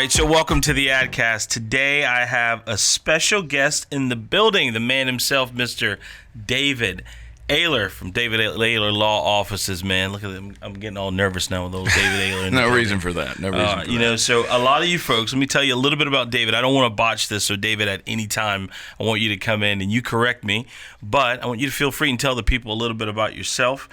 right, so welcome to the AdCast. Today I have a special guest in the building, the man himself, Mr. David Aylor from David Aylor Law Offices, man. Look at him. I'm getting all nervous now with those David Aylor. No reason for that. So a lot of you folks, let me tell you a little bit about David. I don't want to botch this, so David, at any time, I want you to come in and you correct me, but I want you to feel free and tell the people a little bit about yourself.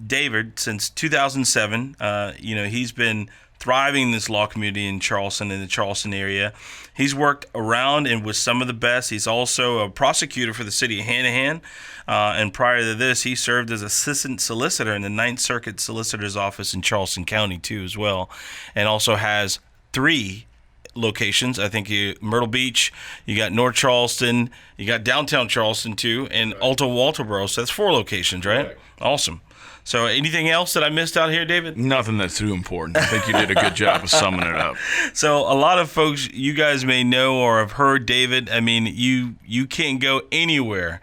David, since 2007, he's been thriving in this law community in Charleston, in the Charleston area. He's worked around and with some of the best. He's also a prosecutor for the city of Hanahan. And prior to this, he served as assistant solicitor in the 9th Circuit Solicitor's Office in Charleston County, too, as well. And also has 3 locations. I think Myrtle Beach, you got North Charleston, you got downtown Charleston, too, and Alta Walterboro. So that's 4 locations, right? Awesome. So anything else that I missed out here, David? Nothing that's too important. I think you did a good job of summing it up. So a lot of folks, you guys may know or have heard David. I mean, you can't go anywhere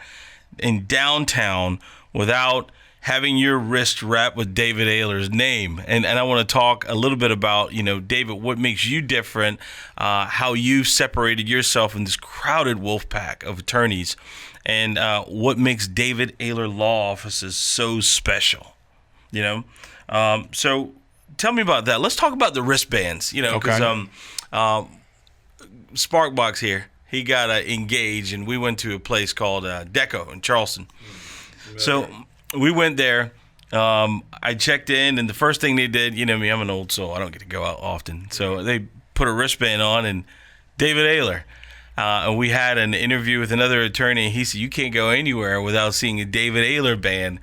in downtown without having your wrist wrapped with David Aylor's name. And I want to talk a little bit about, David, what makes you different, how you separated yourself in this crowded wolf pack of attorneys, and what makes David Aylor Law Offices so special. So tell me about that. Let's talk about the wristbands, because Sparkbox here, he got engaged, and we went to a place called Deco in Charleston. So we went there. I checked in, and the first thing they did, me, I'm an old soul. I don't get to go out often. So they put a wristband on, and David Aylor. And we had an interview with another attorney. He said, you can't go anywhere without seeing a David Aylor band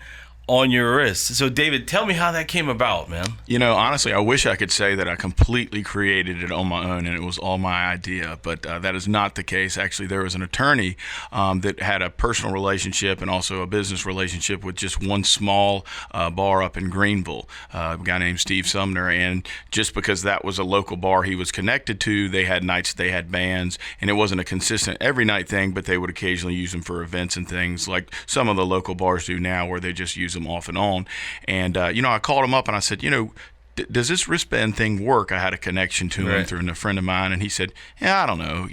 on your wrist. So, David, tell me how that came about, man. Honestly, I wish I could say that I completely created it on my own and it was all my idea, but that is not the case. Actually, there was an attorney that had a personal relationship and also a business relationship with just one small bar up in Greenville, a guy named Steve Sumner, and just because that was a local bar he was connected to, they had nights they had bands, and it wasn't a consistent every night thing, but they would occasionally use them for events and things like some of the local bars do now, where they just use them off and on. And I called him up and I said, does this wristband thing work? I had a connection to him through a friend of mine, and he said, yeah, I don't know,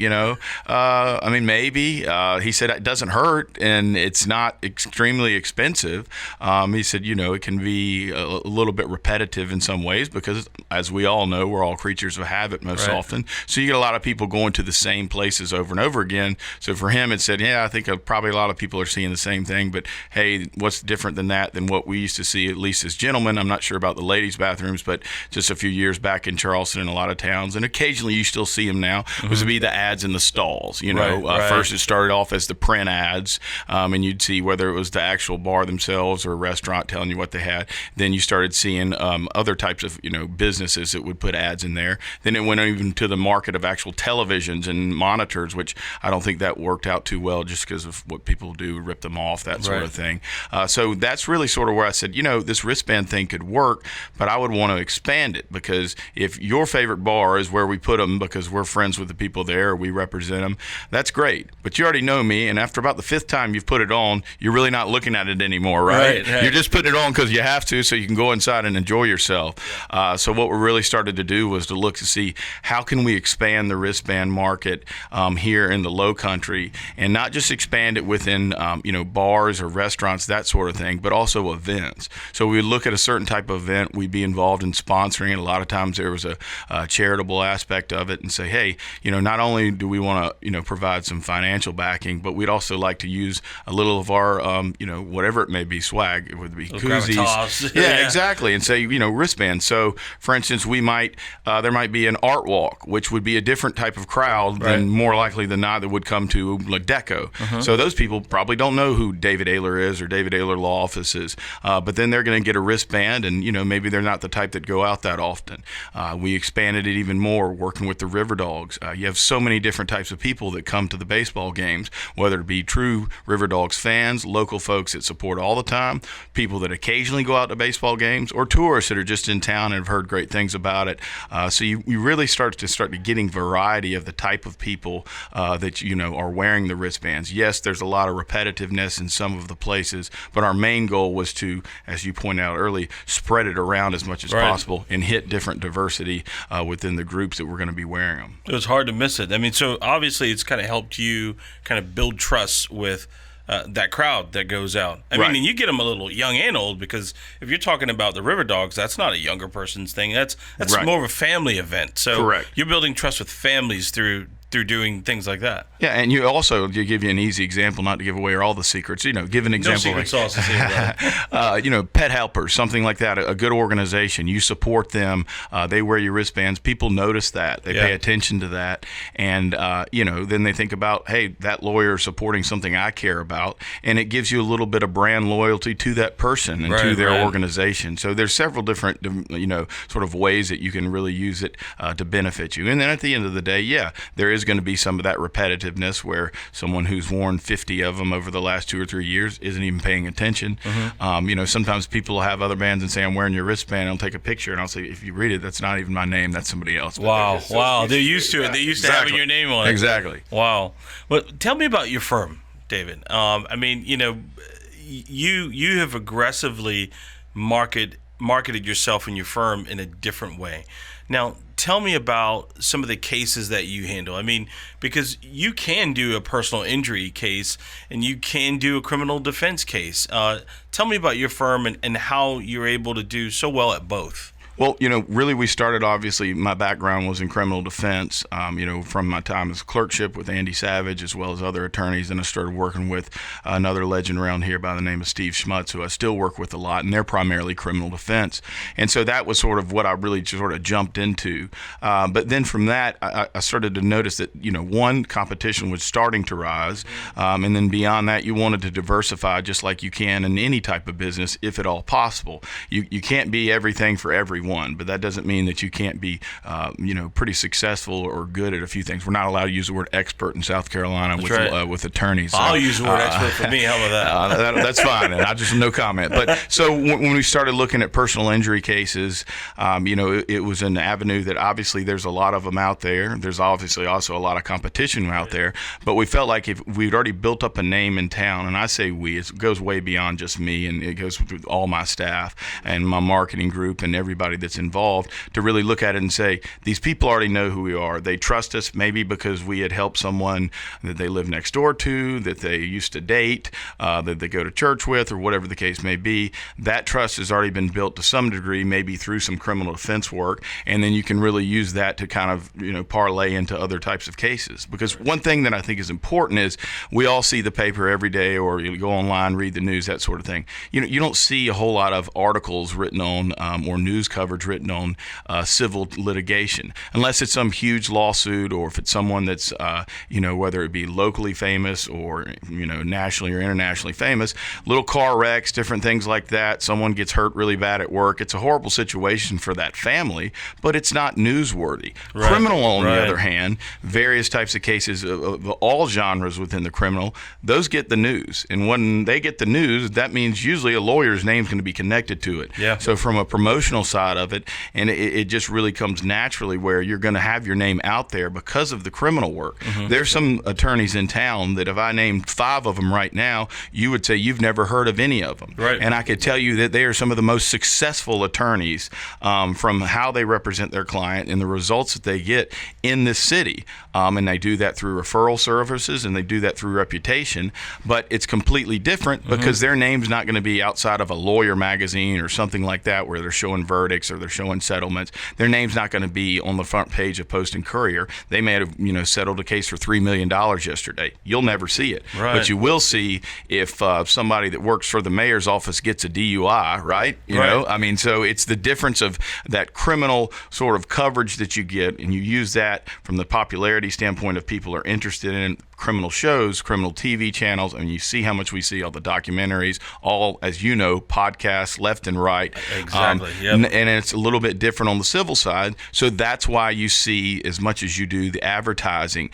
maybe. He said it doesn't hurt, and it's not extremely expensive. He said, it can be a little bit repetitive in some ways because, as we all know, we're all creatures of habit most often. So you get a lot of people going to the same places over and over again. So for him, it said, yeah, I think probably a lot of people are seeing the same thing, but hey, what's different than that than what we used to see, at least as gentlemen? I'm not sure about the ladies' bathrooms, but just a few years back in Charleston and a lot of towns, and occasionally you still see them now, was to be the ads in the stalls. First it started off as the print ads, and you'd see whether it was the actual bar themselves or a restaurant telling you what they had. Then you started seeing other types of businesses that would put ads in there. Then it went even to the market of actual televisions and monitors, which I don't think that worked out too well just because of what people do, rip them off, that sort of thing. So that's really sort of where I said, this wristband thing could work, but I would want to expand it, because if your favorite bar is where we put them because we're friends with the people there, or we represent them, that's great. But you already know me, and after about the 5th time you've put it on, you're really not looking at it anymore, right? You're just putting it on because you have to, so you can go inside and enjoy yourself. So what we really started to do was to look to see how can we expand the wristband market here in the Low Country, and not just expand it within bars or restaurants, that sort of thing, but also events. So we would look at a certain type of event, we'd be involved in sponsoring it. A lot of times there was a charitable aspect of it, and say, hey, not only do we want to provide some financial backing, but we'd also like to use a little of our whatever it may be, swag. It would be koozies. Yeah, exactly. And say wristbands. So for instance, we might there might be an art walk, which would be a different type of crowd than more likely than not that would come to like Deco. So those people probably don't know who David Aylor is or David Aylor Law Office is, but then they're going to get a wristband, and maybe they're not the type that go out that often. We expanded it even more, working with the River Dogs. You have so many different types of people that come to the baseball games, whether it be true River Dogs fans, local folks that support all the time, people that occasionally go out to baseball games, or tourists that are just in town and have heard great things about it. So you really start to getting variety of the type of people that are wearing the wristbands. Yes, there's a lot of repetitiveness in some of the places, but our main goal was to, as you pointed out early, spread it around as much as possible. possible and hit different diversity within the groups that we're going to be wearing them. It was hard to miss it. I mean, so obviously it's kind of helped you kind of build trust with that crowd that goes out. I mean, and you get them a little young and old, because if you're talking about the River Dogs, that's not a younger person's thing. That's more of a family event. So you're building trust with families through doing things like that. Yeah, and you also, to give you an easy example, not to give away all the secrets, give an example. No secret sauces here, Pet Helpers, something like that, a good organization. You support them. They wear your wristbands. People notice that. They pay attention to that. And, then they think about, hey, that lawyer is supporting something I care about. And it gives you a little bit of brand loyalty to that person and to their organization. So there's several different, sort of ways that you can really use it to benefit you. And then at the end of the day, there is going to be some of that repetitiveness where someone who's worn 50 of them over the last 2 or 3 years isn't even paying attention. Sometimes people will have other bands and say, I'm wearing your wristband. I'll take a picture and I'll say, if you read it, that's not even my name. That's somebody else. Wow. They're used to it. They're used to having your name on it. Exactly. Wow. Well, tell me about your firm, David. You have aggressively marketed yourself and your firm in a different way. Now, tell me about some of the cases that you handle. I mean, because you can do a personal injury case and you can do a criminal defense case. Tell me about your firm and how you're able to do so well at both. Well, really we started, obviously, my background was in criminal defense, from my time as clerkship with Andy Savage as well as other attorneys. And I started working with another legend around here by the name of Steve Schmutz, who I still work with a lot, and they're primarily criminal defense. And so that was sort of what I really sort of jumped into. But then from that, I started to notice that, one, competition was starting to rise. And then beyond that, you wanted to diversify just like you can in any type of business, if at all possible. You can't be everything for everyone. But that doesn't mean that you can't be, pretty successful or good at a few things. We're not allowed to use the word expert in South Carolina with attorneys. I'll use the word expert for me. How about that? That's fine. And I just no comment. But so when we started looking at personal injury cases, it was an avenue that obviously there's a lot of them out there. There's obviously also a lot of competition out there. But we felt like if we'd already built up a name in town, and I say we, it goes way beyond just me, and it goes through all my staff and my marketing group and everybody that's involved, to really look at it and say, these people already know who we are. They trust us maybe because we had helped someone that they live next door to, that they used to date, that they go to church with, or whatever the case may be. That trust has already been built to some degree, maybe through some criminal defense work, and then you can really use that to kind of parlay into other types of cases. Because one thing that I think is important is we all see the paper every day, or you go online, read the news, that sort of thing. You don't see a whole lot of articles written on or news coverage written on civil litigation, unless it's some huge lawsuit, or if it's someone that's whether it be locally famous or nationally or internationally famous, little car wrecks, different things like that. Someone gets hurt really bad at work. It's a horrible situation for that family, but it's not newsworthy. Criminal, on the other hand, various types of cases of all genres within the criminal, those get the news, and when they get the news, that means usually a lawyer's name's going to be connected to it. So from a promotional side of it, and it just really comes naturally where you're going to have your name out there because of the criminal work. There's some attorneys in town that if I named 5 of them right now, you would say you've never heard of any of them. And I could tell you that they are some of the most successful attorneys from how they represent their client and the results that they get in this city. And they do that through referral services, and they do that through reputation. But it's completely different because their name's not going to be outside of a lawyer magazine or something like that where they're showing verdicts or they're showing settlements. Their name's not going to be on the front page of Post and Courier. They may have settled a case for $3 million yesterday. You'll never see it. But you will see if somebody that works for the mayor's office gets a DUI, right? You know, I mean, so it's the difference of that criminal sort of coverage that you get, and you use that from the popularity standpoint of people are interested in criminal shows, criminal TV channels. I mean, you see how much we see, all the documentaries, all, as you know, podcasts left and right. Exactly. And it's a little bit different on the civil side. So that's why you see, as much as you do, the advertising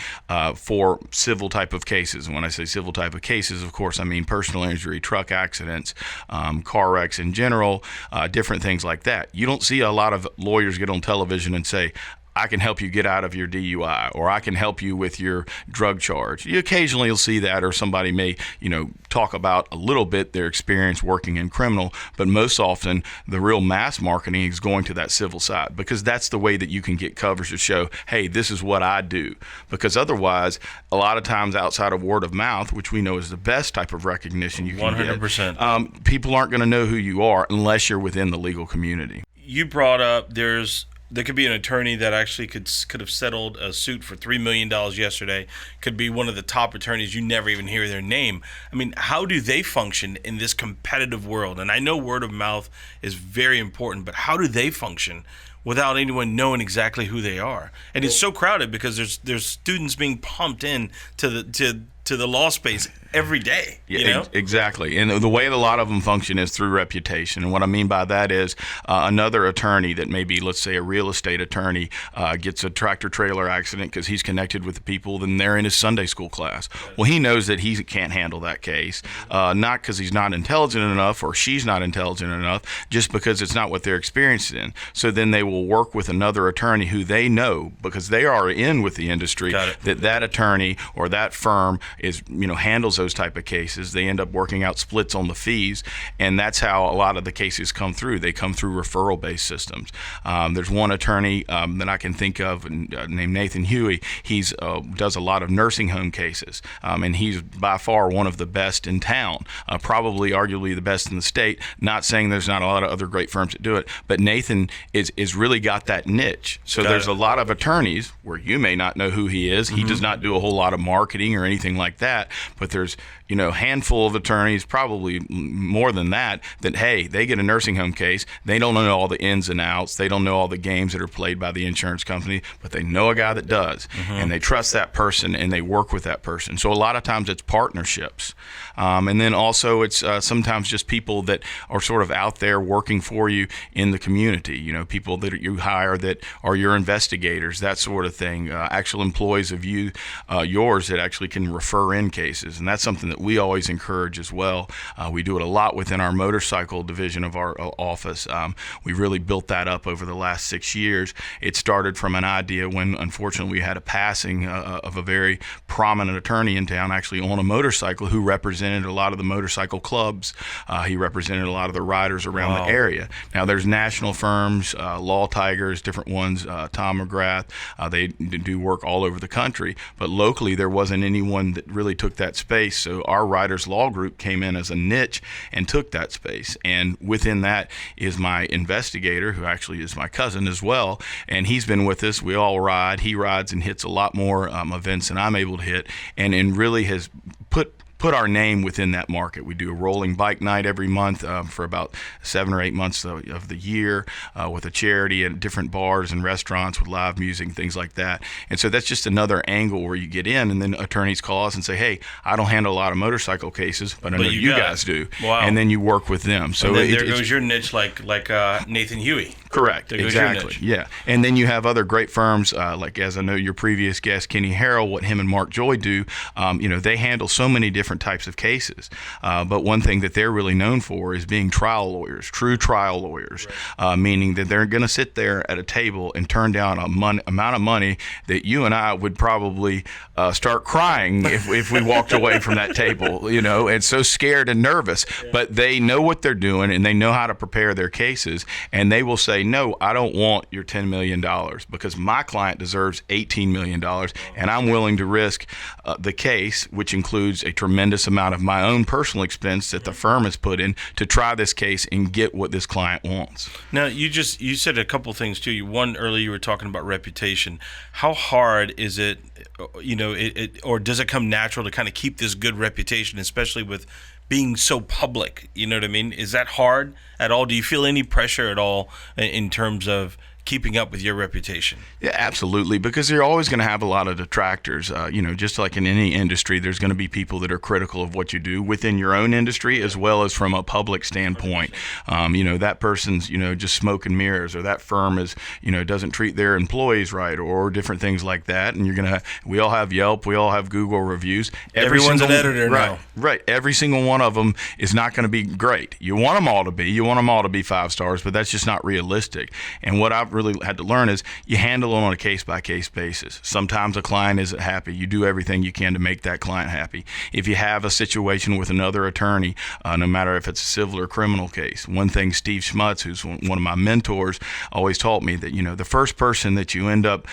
for civil type of cases. And when I say civil type of cases, of course, I mean personal injury, truck accidents, car wrecks in general, different things like that. You don't see a lot of lawyers get on television and say, I can help you get out of your DUI, or I can help you with your drug charge. You occasionally you'll see that, or somebody may, talk about a little bit their experience working in criminal, but most often the real mass marketing is going to that civil side, because that's the way that you can get coverage to show, hey, this is what I do. Because otherwise, a lot of times outside of word of mouth, which we know is the best type of recognition you can 100%. get, people aren't going to know who you are unless you're within the legal community. You brought up there could be an attorney that actually could have settled a suit for $3 million yesterday. Could be one of the top attorneys. You never even hear their name. I mean, how do they function in this competitive world? And I know word of mouth is very important, but how do they function without anyone knowing exactly who they are? And it's so crowded because there's students being pumped in to the law space every day. Exactly. And the way a lot of them function is through reputation. And what I mean by that is another attorney that may be, let's say, a real estate attorney gets a tractor trailer accident because he's connected with the people, then they're in his Sunday school class. Well, he knows that he can't handle that case, not because he's not intelligent enough or she's not intelligent enough, just because it's not what they're experienced in. So then they will work with another attorney who they know, because they are in with the industry, that attorney or that firm is, handles those type of cases. They end up working out splits on the fees, and that's how a lot of the cases come through. They come through referral-based systems. There's one attorney that I can think of named Nathan Huey. He's does a lot of nursing home cases, and he's by far one of the best in town, probably arguably the best in the state. Not saying there's not a lot of other great firms that do it, but Nathan is really got that niche. So there's a lot of attorneys where you may not know who he is. He does not do a whole lot of marketing or anything like that, but there's handful of attorneys, probably more than that, hey, they get a nursing home case. They don't know all the ins and outs. They don't know all the games that are played by the insurance company, but they know a guy that does, and they trust that person, and they work with that person. So a lot of times it's partnerships. And then also it's sometimes just people that are sort of out there working for you in the community, people that you hire that are your investigators, that sort of thing, actual employees of yours that actually can refer in cases. And that's something that we always encourage as well. We do it a lot within our motorcycle division of our office. We really built that up over the last 6 years. It started from an idea when, unfortunately, we had a passing of a very prominent attorney in town, actually on a motorcycle, who represented a lot of the motorcycle clubs. He represented a lot of the riders around the area. Now, there's national firms, Law Tigers, different ones, Tom McGrath. They do work all over the country, but locally there wasn't anyone that really took that space. So our Writers Law Group came in as a niche and took that space. And within that is my investigator, who actually is my cousin as well. And he's been with us. We all ride. He rides and hits a lot more events than I'm able to hit, and really has put our name within that market. We do a rolling bike night every month for about 7 or 8 months of the year with a charity at different bars and restaurants with live music and things like that. And so that's just another angle where you get in, and then attorneys call us and say, hey, I don't handle a lot of motorcycle cases, but I know you guys do. Wow. And then you work with them. So and then there goes your niche, like Nathan Huey. Correct. Exactly. Yeah. And then you have other great firms, like, as I know your previous guest, Kenny Harrell, what him and Mark Joy do, they handle so many different types of cases. But one thing that they're really known for is being trial lawyers, true trial lawyers, meaning that they're going to sit there at a table and turn down amount of money that you and I would probably start crying if we walked away from that table, and so scared and nervous. But they know what they're doing, and they know how to prepare their cases, and they will say, no, I don't want your $10 million because my client deserves $18 million, and I'm willing to risk the case, which includes a tremendous amount of my own personal expense that the firm has put in to try this case and get what this client wants. Now, you said a couple things too. One, earlier you were talking about reputation. How hard is it, or does it come natural to kind of keep this good reputation, especially with being so public? You know what I mean? Is that hard at all? Do you feel any pressure at all in terms of keeping up with your reputation? Yeah, absolutely, because you're always going to have a lot of detractors. Just like in any industry, there's going to be people that are critical of what you do within your own industry as well as from a public standpoint. That person's, just smoke and mirrors, or that firm is, doesn't treat their employees right, or different things like that. And we all have Yelp, we all have Google reviews. Everyone's an editor now. Right. Every single one of them is not going to be great. You want them all to be. You want them all to be 5 stars, but that's just not realistic. And what I've really had to learn is you handle it on a case-by-case basis. Sometimes a client isn't happy. You do everything you can to make that client happy. If you have a situation with another attorney, no matter if it's a civil or criminal case, one thing Steve Schmutz, who's one of my mentors, always taught me that, the first person that you end up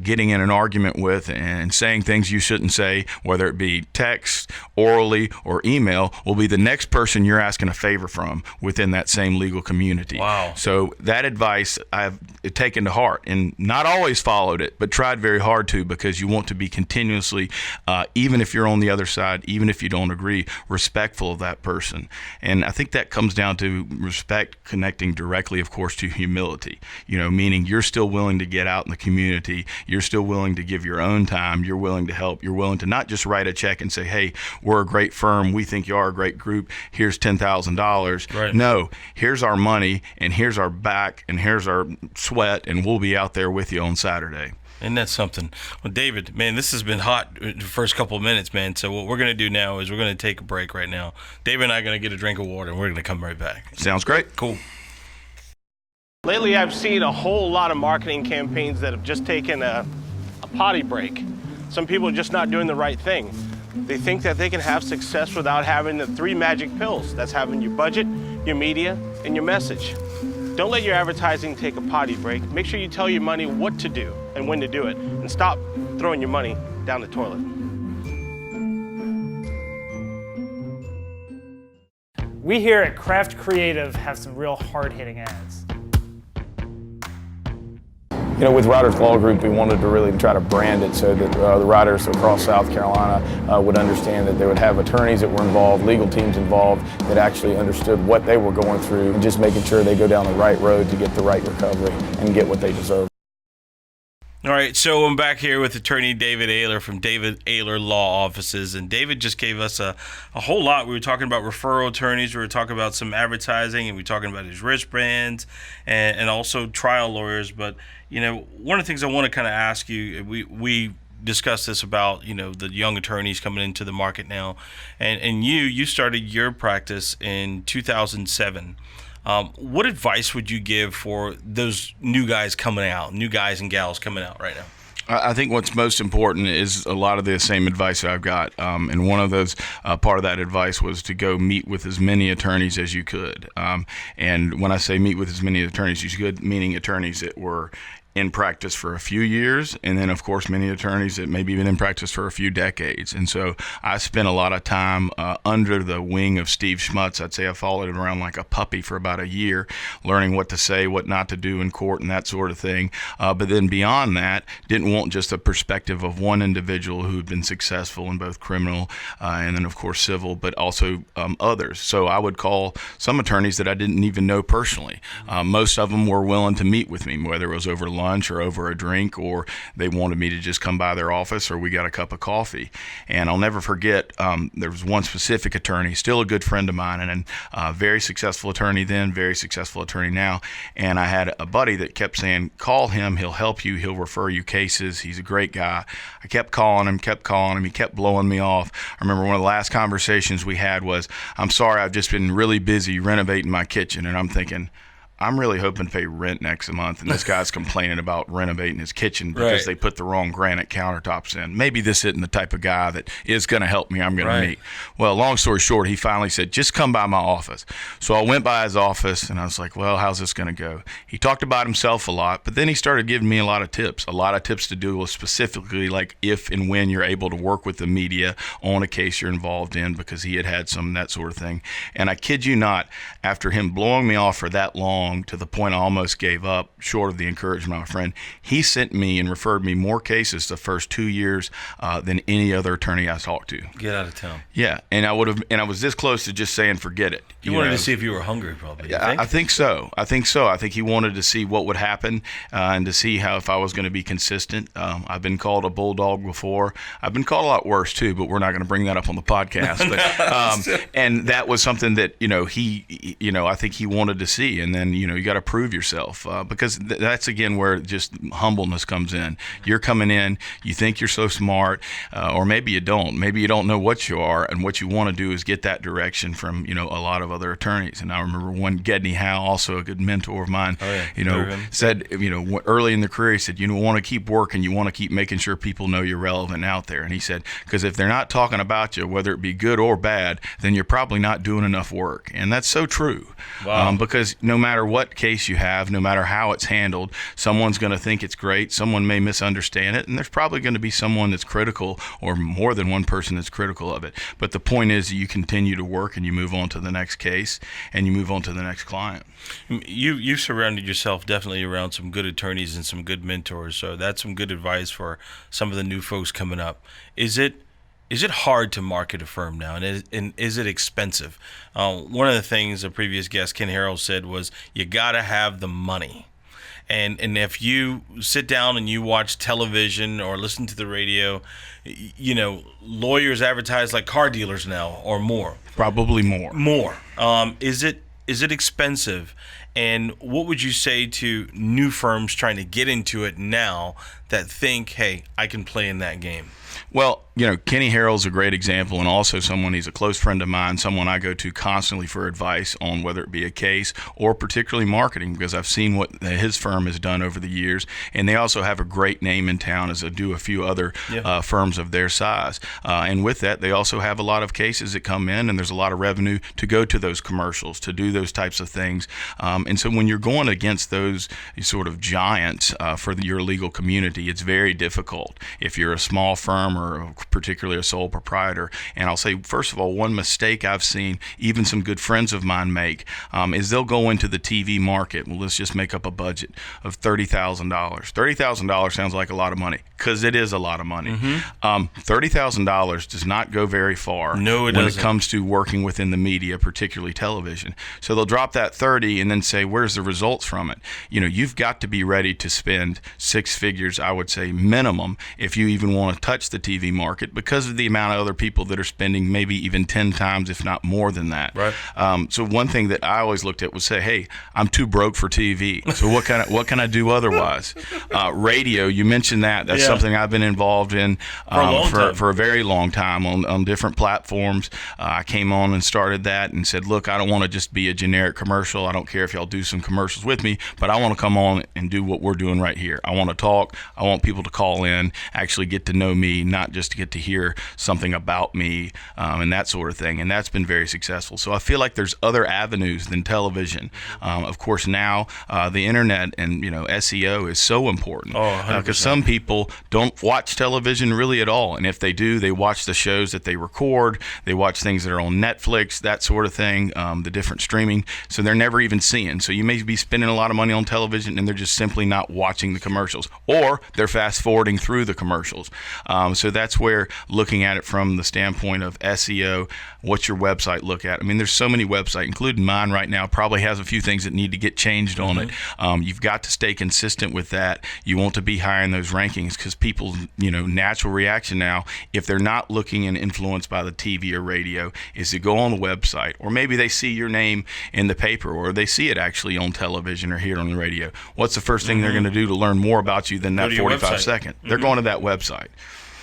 getting in an argument with and saying things you shouldn't say, whether it be text, orally, or email, will be the next person you're asking a favor from within that same legal community. Wow. So that advice I've taken to heart and not always followed it, but tried very hard to, because you want to be continuously, even if you're on the other side, even if you don't agree, respectful of that person. And I think that comes down to respect connecting directly, of course, to humility, meaning you're still willing to get out in the community. You're still willing to give your own time. You're willing to help. You're willing to not just write a check and say, hey, we're a great firm. We think you are a great group. Here's $10,000. Right. No, here's our money, and here's our back, and here's our sweat, and we'll be out there with you on Saturday. Isn't that something? Well, David, man, this has been hot the first couple of minutes, man. So what we're going to do now is we're going to take a break right now. David and I are going to get a drink of water, and we're going to come right back. Sounds great. Cool. Lately, I've seen a whole lot of marketing campaigns that have just taken a potty break. Some people are just not doing the right thing. They think that they can have success without having the 3 magic pills. That's having your budget, your media, and your message. Don't let your advertising take a potty break. Make sure you tell your money what to do and when to do it, and stop throwing your money down the toilet. We here at Craft Creative have some real hard-hitting ads. With Writers Law Group, we wanted to really try to brand it so that the writers across South Carolina would understand that they would have attorneys that were involved, legal teams involved, that actually understood what they were going through, and just making sure they go down the right road to get the right recovery and get what they deserve. All right, so I'm back here with Attorney David Aylor from David Aylor Law Offices, and David just gave us a whole lot. We were talking about referral attorneys, we were talking about some advertising, and we were talking about his wristbands and also trial lawyers. But, one of the things I want to kind of ask you, we discussed this about, the young attorneys coming into the market now, and you started your practice in 2007. What advice would you give for those new guys and gals coming out right now? I think what's most important is a lot of the same advice that I've got. And one of those, part of that advice was to go meet with as many attorneys as you could. And when I say meet with as many attorneys as you could, meaning attorneys that were in practice for a few years, and then of course many attorneys that maybe been in practice for a few decades. And so I spent a lot of time under the wing of Steve Schmutz. I'd say I followed him around like a puppy for about a year, learning what to say, what not to do in court, and that sort of thing. But then beyond that, didn't want just a perspective of one individual who had been successful in both criminal and then of course civil, but also others. So I would call some attorneys that I didn't even know personally. Most of them were willing to meet with me, whether it was over lunch or over a drink, or they wanted me to just come by their office, or we got a cup of coffee. And I'll never forget, there was one specific attorney, still a good friend of mine, and a very successful attorney then, very successful attorney now. And I had a buddy that kept saying, call him, he'll help you, he'll refer you cases, he's a great guy. I kept calling him, he kept blowing me off. I remember one of the last conversations we had was, I'm sorry, I've just been really busy renovating my kitchen. And I'm thinking, I'm really hoping to pay rent next month, and this guy's complaining about renovating his kitchen because they put the wrong granite countertops in. Maybe this isn't the type of guy that is going to help me, I'm going to meet. Well, long story short, he finally said, just come by my office. So I went by his office, and I was like, well, how's this going to go? He talked about himself a lot, but then he started giving me a lot of tips to do with specifically like if and when you're able to work with the media on a case you're involved in, because he had some that sort of thing. And I kid you not, after him blowing me off for that long, to the point I almost gave up, short of the encouragement of my friend, he sent me and referred me more cases the first 2 years than any other attorney I talked to. Get out of town. Yeah, and I was this close to just saying forget it. He wanted to see if you were hungry, probably. I think so. I think he wanted to see what would happen and to see how if I was going to be consistent. I've been called a bulldog before. I've been called a lot worse too, but we're not going to bring that up on the podcast. But, and that was something that he I think he wanted to see. And then you got to prove yourself, because that's again where just humbleness comes in. You're coming in, you think you're so smart, or maybe you don't. Maybe you don't know what you are, and what you want to do is get that direction from a lot of other attorneys. And I remember one Gedney Howe, also a good mentor of mine, said early in the career, he said, you want to keep working, you want to keep making sure people know you're relevant out there. And he said, because if they're not talking about you, whether it be good or bad, then you're probably not doing enough work. And that's so true. Wow. Because no matter what case you have, no matter how it's handled, someone's going to think it's great, someone may misunderstand it, and there's probably going to be someone that's critical, or more than one person that's critical of it. But the point is, you continue to work and you move on to the next case and you move on to the next client. You surrounded yourself definitely around some good attorneys and some good mentors, so that's some good advice for some of the new folks coming up. Is it hard to market a firm now, and is it expensive? One of the things a previous guest, Ken Harrell, said was you got to have the money. And if you sit down and you watch television or listen to the radio, lawyers advertise like car dealers now, or more. Probably more. More. Is it expensive? And what would you say to new firms trying to get into it now that think, hey, I can play in that game? Well, Kenny Harrell's a great example, and also he's a close friend of mine, someone I go to constantly for advice on whether it be a case or particularly marketing, because I've seen what his firm has done over the years, and they also have a great name in town, as do a few other firms of their size. And with that, they also have a lot of cases that come in, and there's a lot of revenue to go to those commercials, to do those types of things. And so when you're going against those sort of giants for your legal community, it's very difficult if you're a small firm, or particularly a sole proprietor. And I'll say, first of all, one mistake I've seen even some good friends of mine make is they'll go into the TV market. Well, let's just make up a budget of $30,000. $30,000 sounds like a lot of money, because it is a lot of money. $30,000 does not go very far when it comes to working within the media, particularly television. So they'll drop that 30 and then say, where's the results from it? You've got to be ready to spend six figures, I would say, minimum, if you even want to touch the TV market, because of the amount of other people that are spending maybe even 10 times, if not more than that. Right. So one thing that I always looked at was say, hey, I'm too broke for TV. So what can I do otherwise? Radio, you mentioned that. That's something I've been involved in for a very long time on different platforms. I came on and started that and said, look, I don't want to just be a generic commercial. I don't care if y'all do some commercials with me, but I want to come on and do what we're doing right here. I want to talk. I want people to call in, actually get to know me, not just to get to hear something about me, and that sort of thing. And that's been very successful. So I feel like there's other avenues than television. Of course, now the internet and SEO is so important, because some people don't watch television really at all. And if they do, they watch the shows that they record. They watch things that are on Netflix, that sort of thing, the different streaming. So they're never even seeing. So you may be spending a lot of money on television, and they're just simply not watching the commercials, or they're fast forwarding through the commercials. So that's where, looking at it from the standpoint of SEO, what's your website look at? I mean, there's so many websites, including mine right now, probably has a few things that need to get changed on it. You've got to stay consistent with that. You want to be high in those rankings, because people's natural reaction now, if they're not looking and influenced by the TV or radio, is to go on the website, or maybe they see your name in the paper, or they see it actually on television or hear it on the radio. What's the first thing they're going to do to learn more about you than that 45 second? They're going to that website.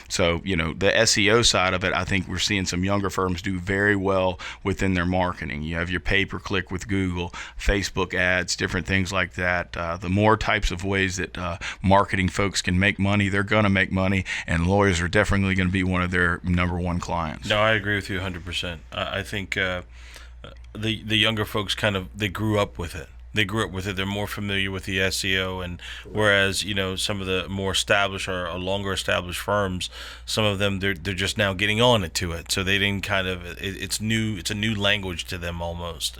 So, the SEO side of it, I think we're seeing some younger firms do very well within their marketing. You have your pay-per-click with Google, Facebook ads, different things like that. The more types of ways that marketing folks can make money, they're going to make money, and lawyers are definitely going to be one of their number one clients. No, I agree with you 100%. I think the younger folks they grew up with it. They grew up with it. They're more familiar with the SEO, and whereas some of the more established or longer established firms, some of them they're just now getting on to it. So they didn't it's new. It's a new language to them almost.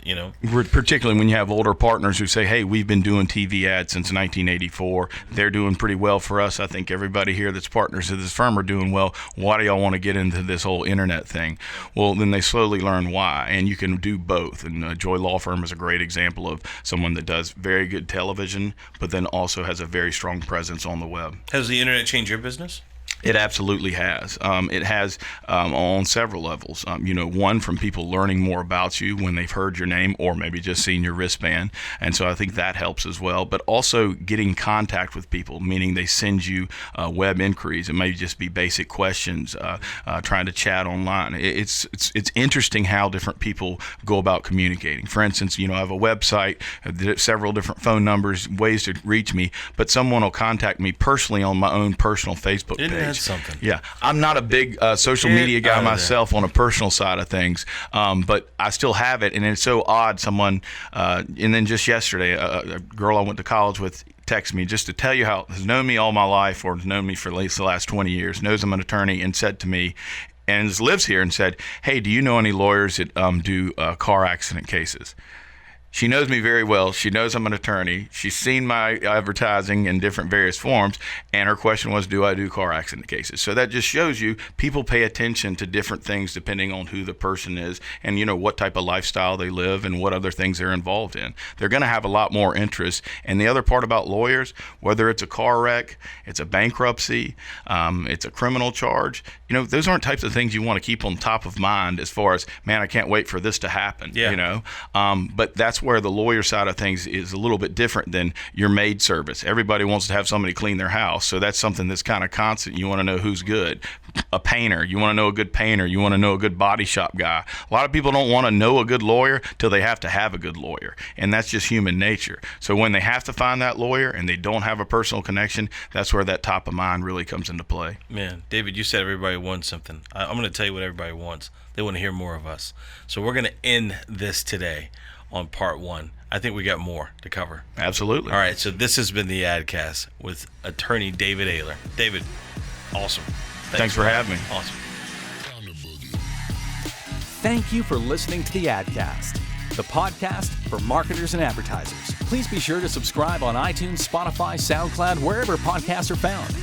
Particularly when you have older partners who say, "Hey, we've been doing TV ads since 1984. They're doing pretty well for us. I think everybody here that's partners of this firm are doing well. Why do y'all want to get into this whole internet thing?" Well, then they slowly learn why, and you can do both. And Joy Law Firm is a great example of someone that does very good television, but then also has a very strong presence on the web. Has the internet changed your business? It absolutely has. It has on several levels. One, from people learning more about you when they've heard your name or maybe just seen your wristband. And so I think that helps as well. But also getting contact with people, meaning they send you web inquiries. It may just be basic questions, trying to chat online. It's interesting how different people go about communicating. For instance, I have a website, several different phone numbers, ways to reach me, but someone will contact me personally on my own personal Facebook page. Something. Yeah, I'm not a big social media guy myself on a personal side of things, but I still have it, and it's so odd. Someone, and then just yesterday, a girl I went to college with texted me just to tell you how has known me all my life, or has known me for at least the last 20 years, knows I'm an attorney, and said to me, and lives here, and said, "Hey, do you know any lawyers that do car accident cases?" She knows me very well. She knows I'm an attorney. She's seen my advertising in different various forms, and her question was, do I do car accident cases? So that just shows you people pay attention to different things depending on who the person is and, what type of lifestyle they live and what other things they're involved in. They're going to have a lot more interest. And the other part about lawyers, whether it's a car wreck, it's a bankruptcy, it's a criminal charge, those aren't types of things you want to keep on top of mind as far as, man, I can't wait for this to happen, But that's where the lawyer side of things is a little bit different than your maid service. Everybody wants to have somebody clean their house, so that's something that's kind of constant. You want to know who's good. A painter, you want to know a good painter. You want to know a good body shop guy. A lot of people don't want to know a good lawyer till they have to have a good lawyer, and that's just human nature. So when they have to find that lawyer and they don't have a personal connection, that's where that top of mind really comes into play. Man, David, you said everybody wants something. I'm going to tell you what everybody wants. They want to hear more of us. So we're going to end this today on part 1. I think we got more to cover. Absolutely. All right, so this has been the AdCast with Attorney David Aylor. David, awesome. Thanks for having me. Awesome. Thank you for listening to the AdCast, the podcast for marketers and advertisers. Please be sure to subscribe on iTunes, Spotify, SoundCloud, wherever podcasts are found.